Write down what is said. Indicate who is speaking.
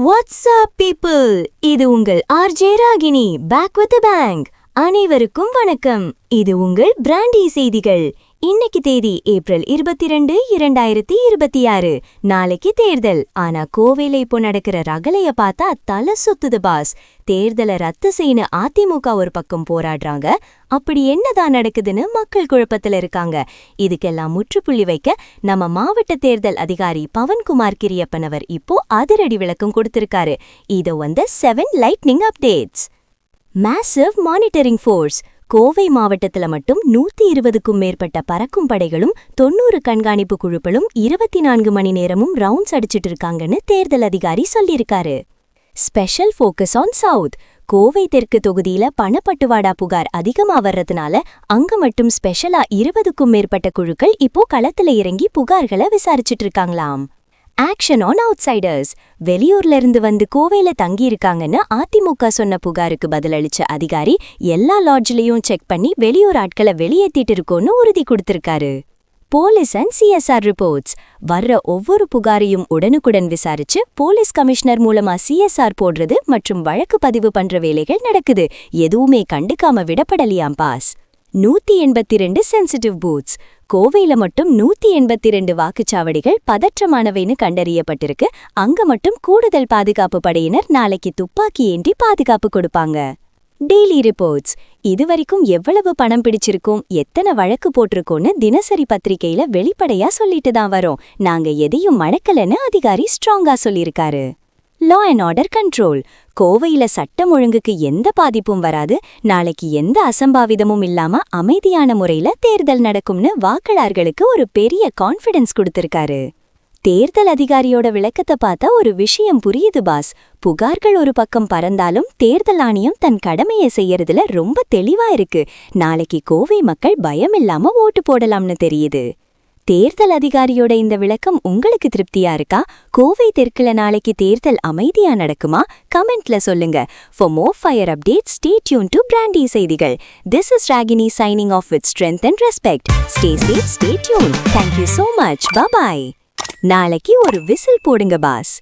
Speaker 1: What's up people? இது உங்கள் RJ Ragini back with bang. அனைவருக்கும் வணக்கம். இது உங்கள் பிராண்டி செய்திகள். இன்னைக்கு தேதி ஏப்ரல் 22, 2026. நாளைக்கு தேர்தல். ஆனா கோவையில இப்போ நடக்கிற ரகலைய பார்த்தா தலை சுத்துது பாஸ். தேர்தலை ரத்து செய்யணும் அதிமுக ஒரு பக்கம் போராடுறாங்க. அப்படி என்னதான் நடக்குதுன்னு மக்கள் குழப்பத்துல இருக்காங்க. இதுக்கெல்லாம் முற்றுப்புள்ளி வைக்க நம்ம மாவட்ட தேர்தல் அதிகாரி பவன்குமார் கிரியப்பனவர் இப்போ அதிரடி விளக்கம் கொடுத்திருக்காரு. இது 7 lightning updates. Massive monitoring force. Kovai மாவட்டத்துல மட்டும் 120க்கும் மேற்பட்ட பறக்கும் படைகளும் 90 கண்காணிப்பு குழுக்களும் 24 மணி நேரமும் ரவுண்ட்ஸ் அடிச்சிட்டு இருக்காங்கன்னு தேர்தல் அதிகாரி சொல்லியிருக்காரு. Special focus on south. Kovai தெற்கு தொகுதியில பணப்பட்டுவாடா புகார் அதிகமா வர்றதுனால அங்க மட்டும் ஸ்பெஷலா 20க்கும் மேற்பட்ட குழுக்கள் இப்போ களத்துல இறங்கி புகார்களை விசாரிச்சுட்டு இருக்காங்களாம். Action on outsiders. வெளியூர்ல இருந்து வந்து கோவையில தங்கியிருக்காங்கன்னு அதிமுக சொன்ன புகாருக்கு பதிலளிச்ச அதிகாரி எல்லா லாட்ஜ்லயும் செக் பண்ணி வெளியூர் ஆட்களை வெளியேத்திட்டு இருக்கோன்னு உறுதி கொடுத்திருக்காரு. Police and CSR reports. வர்ற ஒவ்வொரு புகாரையும் உடனுக்குடன் விசாரிச்சு போலீஸ் கமிஷனர் மூலமா சிஎஸ்ஆர் போடுறது மற்றும் வழக்கு பதிவு பண்ற வேலைகள் நடக்குது. எதுவுமே கண்டுக்காம விடப்படலையாம் பாஸ். 182 sensitive booths. கோவையில மட்டும் 182 வாக்குச்சாவடிகள் பதற்றமானவைன்னு கண்டறியப்பட்டிருக்கு. அங்க மட்டும் கூடுதல் பாதுகாப்பு படையினர் நாளைக்கு துப்பாக்கி ஏந்தி பாதுகாப்பு கொடுப்பாங்க. Daily reports. இதுவரைக்கும் எவ்வளவு பணம் பிடிச்சிருக்கோம், எத்தனை வழக்கு போட்டிருக்கோன்னு தினசரி பத்திரிகையில வெளிப்படையா சொல்லிட்டு தான் வரோம். நாங்க எதையும் மடக்கலன்னு அதிகாரி ஸ்ட்ராங்கா சொல்லியிருக்காரு. Law and order control. கோவையில சட்டம் ஒழுங்குக்கு எந்த பாதிப்பும் வராது, நாளைக்கு எந்த அசம்பாவிதமும் இல்லாம அமைதியான முறையில தேர்தல் நடக்கும்னு வாக்காளர்களுக்கு ஒரு பெரிய கான்ஃபிடன்ஸ் கொடுத்திருக்காரு. தேர்தல் அதிகாரியோட விளக்கத்தை பார்த்தா ஒரு விஷயம் புரியுது பாஸ். புகார்கள் ஒரு பக்கம் பறந்தாலும் தேர்தல் ஆணையம் தன் கடமையை செய்யறதுல ரொம்ப தெளிவா இருக்கு. நாளைக்கு கோவை மக்கள் பயமில்லாம ஓட்டு போடலாம்னு தெரியுது. தேர்தல் அதிகாரியோட இந்த விளக்கம் உங்களுக்கு திருப்தியா இருக்கா? கோவை தெற்குல நாளைக்கு தேர்தல் அமைதியா நடக்குமா? கமெண்ட்ல சொல்லுங்க. For more fire updates, stay tuned to brandy செய்திகள். This is Ragini signing off with strength and respect. Stay safe, stay tuned. Thank you so much. Bye bye. நாளைக்கு ஒரு விசில் போடுங்க பாஸ்.